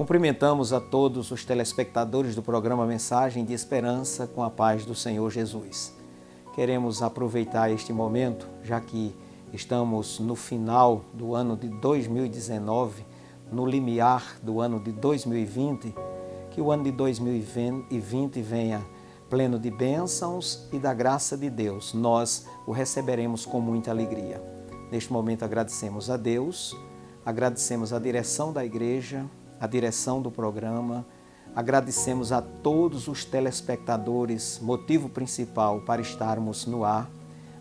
Cumprimentamos a todos os telespectadores do programa Mensagem de Esperança com a paz do Senhor Jesus. Queremos aproveitar este momento, já que estamos no final do ano de 2019, no limiar do ano de 2020, que o ano de 2020 venha pleno de bênçãos e da graça de Deus. Nós o receberemos com muita alegria. Neste momento agradecemos a Deus, agradecemos a direção da igreja, a direção do programa, agradecemos a todos os telespectadores, motivo principal para estarmos no ar,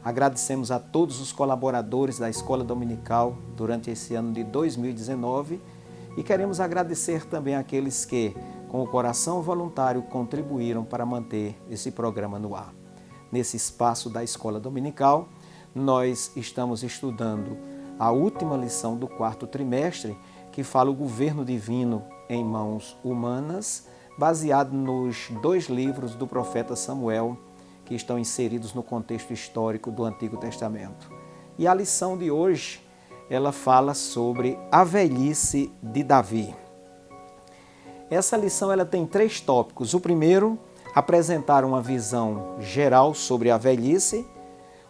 agradecemos a todos os colaboradores da Escola Dominical durante esse ano de 2019 e queremos agradecer também àqueles que, com o coração voluntário, contribuíram para manter esse programa no ar. Nesse espaço da Escola Dominical, nós estamos estudando a última lição do quarto trimestre, que fala o governo divino em mãos humanas, baseado nos 2 livros do profeta Samuel, que estão inseridos no contexto histórico do Antigo Testamento. E a lição de hoje, ela fala sobre a velhice de Davi. Essa lição ela tem 3 tópicos. O primeiro, apresentar uma visão geral sobre a velhice,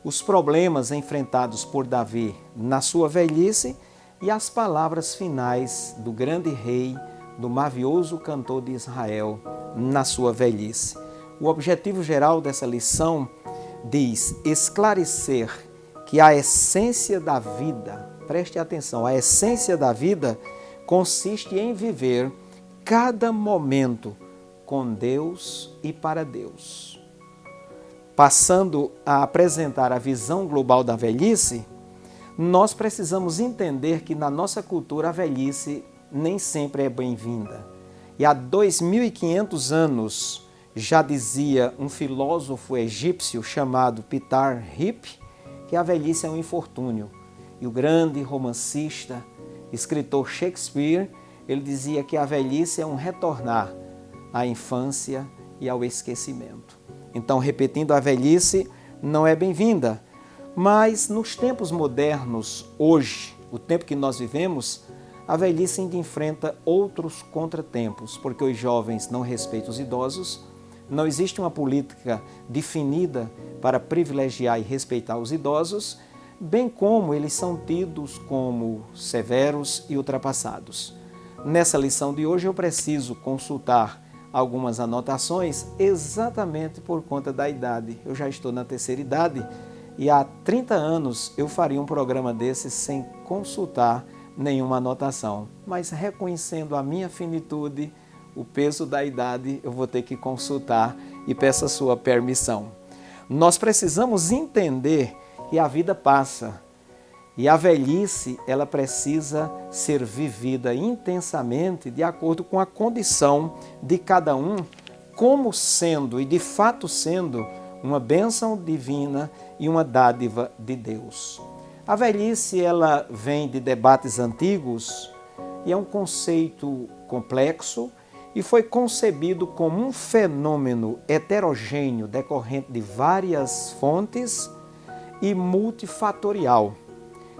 os problemas enfrentados por Davi na sua velhice e as palavras finais do grande rei, do mavioso cantor de Israel, na sua velhice. O objetivo geral dessa lição diz esclarecer que a essência da vida, preste atenção, a essência da vida consiste em viver cada momento com Deus e para Deus. Passando a apresentar a visão global da velhice, nós precisamos entender que na nossa cultura a velhice nem sempre é bem-vinda. E há 2.500 anos já dizia um filósofo egípcio chamado Pitar Hip que a velhice é um infortúnio. E o grande romancista, escritor Shakespeare, ele dizia que a velhice é um retornar à infância e ao esquecimento. Então, repetindo, a velhice não é bem-vinda. Mas nos tempos modernos, hoje, o tempo que nós vivemos, a velhice ainda enfrenta outros contratempos, porque os jovens não respeitam os idosos, não existe uma política definida para privilegiar e respeitar os idosos, bem como eles são tidos como severos e ultrapassados. Nessa lição de hoje eu preciso consultar algumas anotações exatamente por conta da idade. Eu já estou na terceira idade, e há 30 anos eu faria um programa desse sem consultar nenhuma anotação. Mas reconhecendo a minha finitude, o peso da idade, eu vou ter que consultar e peço a sua permissão. Nós precisamos entender que a vida passa e a velhice ela precisa ser vivida intensamente de acordo com a condição de cada um, como sendo e de fato sendo uma bênção divina e uma dádiva de Deus. A velhice ela vem de debates antigos e é um conceito complexo e foi concebido como um fenômeno heterogêneo decorrente de várias fontes e multifatorial.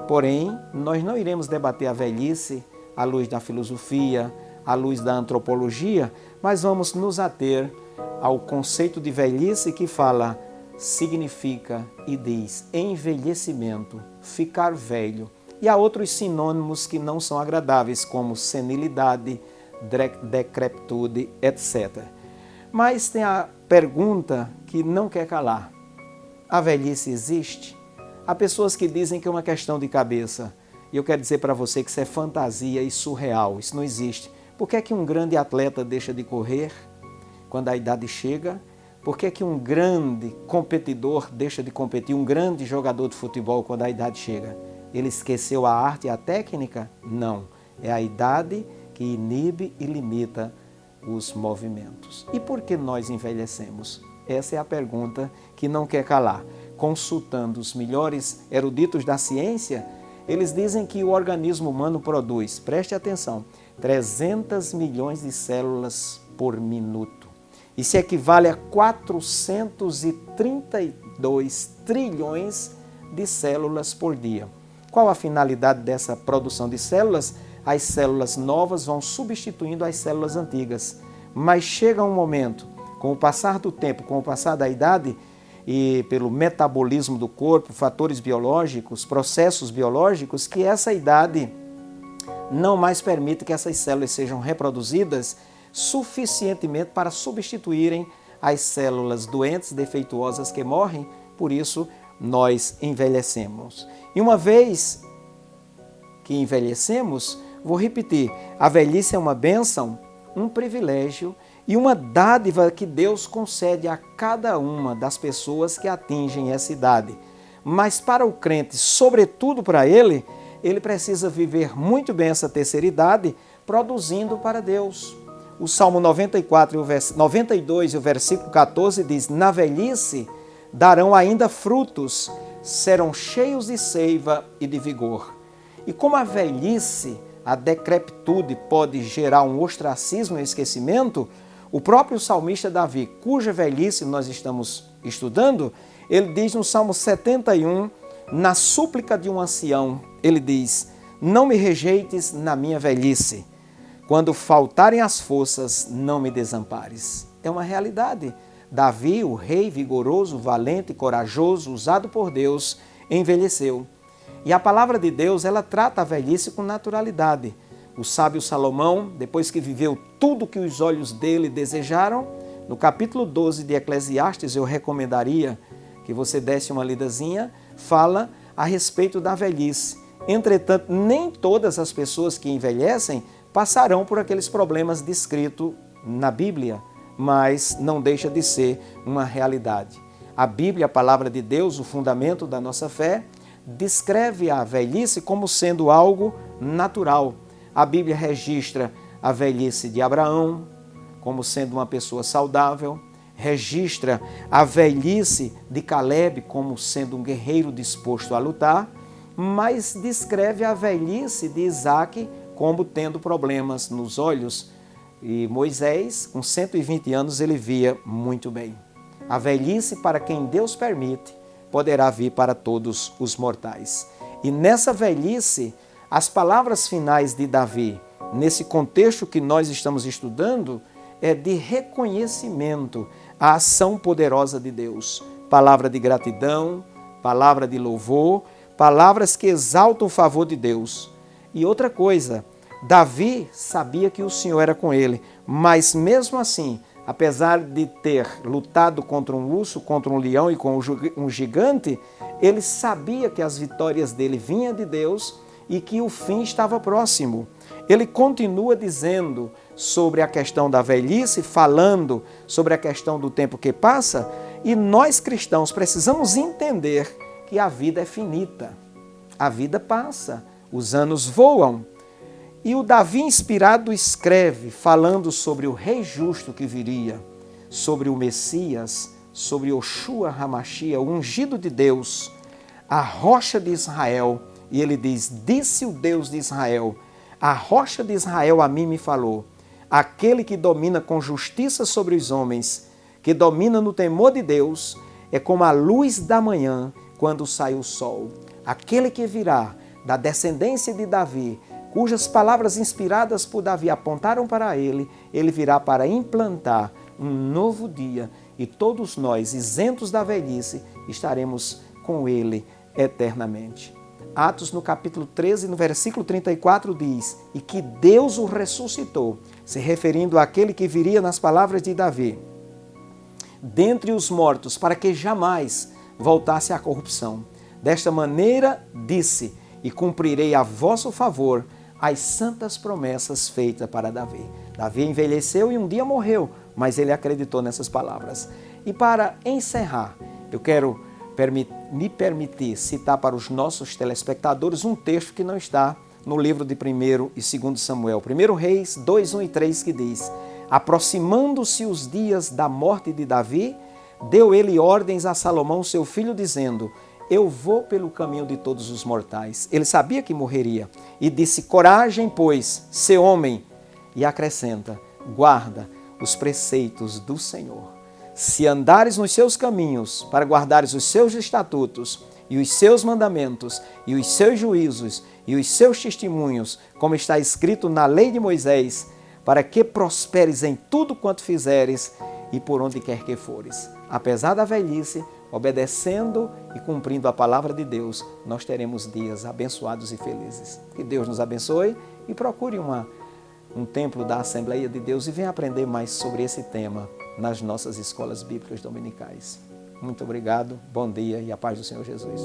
Porém, nós não iremos debater a velhice à luz da filosofia, à luz da antropologia, mas vamos nos ater ao conceito de velhice que fala, significa e diz envelhecimento, ficar velho. E há outros sinônimos que não são agradáveis, como senilidade, decrepitude, etc. Mas tem a pergunta que não quer calar. A velhice existe? Há pessoas que dizem que é uma questão de cabeça. E eu quero dizer para você que isso é fantasia e surreal. Isso não existe. Por que é que um grande atleta deixa de correr quando a idade chega? Por que é que um grande competidor deixa de competir, um grande jogador de futebol quando a idade chega? Ele esqueceu a arte e a técnica? Não. É a idade que inibe e limita os movimentos. E por que nós envelhecemos? Essa é a pergunta que não quer calar. Consultando os melhores eruditos da ciência, eles dizem que o organismo humano produz, preste atenção, 300 milhões de células por minuto. Isso equivale a 432 trilhões de células por dia. Qual a finalidade dessa produção de células? as células novas vão substituindo as células antigas. Mas chega um momento, com o passar do tempo, com o passar da idade, e pelo metabolismo do corpo, fatores biológicos, processos biológicos, que essa idade não mais permite que essas células sejam reproduzidas suficientemente para substituírem as células doentes, defeituosas que morrem, por isso nós envelhecemos. E uma vez que envelhecemos, vou repetir, a velhice é uma bênção, um privilégio e uma dádiva que Deus concede a cada uma das pessoas que atingem essa idade. Mas para o crente, sobretudo para ele precisa viver muito bem essa terceira idade, produzindo para Deus. O Salmo 92 e o versículo 14 diz: na velhice darão ainda frutos, serão cheios de seiva e de vigor. E como a velhice, a decrepitude pode gerar um ostracismo e esquecimento, o próprio salmista Davi, cuja velhice nós estamos estudando, ele diz no Salmo 71, na súplica de um ancião, ele diz: não me rejeites na minha velhice, quando faltarem as forças, não me desampares. É uma realidade. Davi, o rei vigoroso, valente, corajoso, usado por Deus, envelheceu. E a palavra de Deus, ela trata a velhice com naturalidade. O sábio Salomão, depois que viveu tudo que os olhos dele desejaram, no capítulo 12 de Eclesiastes, eu recomendaria que você desse uma lidazinha, fala a respeito da velhice. Entretanto, nem todas as pessoas que envelhecem passarão por aqueles problemas descritos na Bíblia, mas não deixa de ser uma realidade. A Bíblia, a palavra de Deus, o fundamento da nossa fé, descreve a velhice como sendo algo natural. A Bíblia registra a velhice de Abraão como sendo uma pessoa saudável, registra a velhice de Caleb como sendo um guerreiro disposto a lutar, mas descreve a velhice de Isaac como tendo problemas nos olhos. E Moisés, com 120 anos, ele via muito bem. A velhice, para quem Deus permite, poderá vir para todos os mortais. E nessa velhice, as palavras finais de Davi, nesse contexto que nós estamos estudando, é de reconhecimento à ação poderosa de Deus. Palavra de gratidão, palavra de louvor, palavras que exaltam o favor de Deus. E outra coisa, Davi sabia que o Senhor era com ele, mas mesmo assim, apesar de ter lutado contra um urso, contra um leão e com um gigante, ele sabia que as vitórias dele vinham de Deus e que o fim estava próximo. Ele continua dizendo sobre a questão da velhice, falando sobre a questão do tempo que passa, e nós cristãos precisamos entender que a vida é finita. A vida passa, os anos voam. E o Davi inspirado escreve, falando sobre o Rei Justo que viria, sobre o Messias, sobre Yoshua HaMashiach, o ungido de Deus, a rocha de Israel. E ele diz: disse o Deus de Israel, a rocha de Israel a mim me falou, aquele que domina com justiça sobre os homens, que domina no temor de Deus, é como a luz da manhã quando sai o sol. Aquele que virá da descendência de Davi, cujas palavras inspiradas por Davi apontaram para ele, ele virá para implantar um novo dia e todos nós, isentos da velhice, estaremos com ele eternamente. Atos, no capítulo 13, no versículo 34, diz: e que Deus o ressuscitou, se referindo àquele que viria nas palavras de Davi, dentre os mortos, para que jamais voltasse à corrupção. Desta maneira, disse, e cumprirei a vosso favor as santas promessas feitas para Davi. Davi envelheceu e um dia morreu, mas ele acreditou nessas palavras. E para encerrar, eu quero me permitir citar para os nossos telespectadores um texto que não está no livro de 1 e 2 Samuel. 1 Reis 2, 1 e 3, que diz: aproximando-se os dias da morte de Davi, deu ele ordens a Salomão, seu filho, dizendo: eu vou pelo caminho de todos os mortais. Ele sabia que morreria e disse: coragem, pois, sê homem. E acrescenta: guarda os preceitos do Senhor. Se andares nos seus caminhos, para guardares os seus estatutos, e os seus mandamentos, e os seus juízos, e os seus testemunhos, como está escrito na lei de Moisés, para que prosperes em tudo quanto fizeres e por onde quer que fores. Apesar da velhice, obedecendo e cumprindo a palavra de Deus, nós teremos dias abençoados e felizes. Que Deus nos abençoe e procure um templo da Assembleia de Deus e venha aprender mais sobre esse tema nas nossas escolas bíblicas dominicais. Muito obrigado, bom dia e a paz do Senhor Jesus.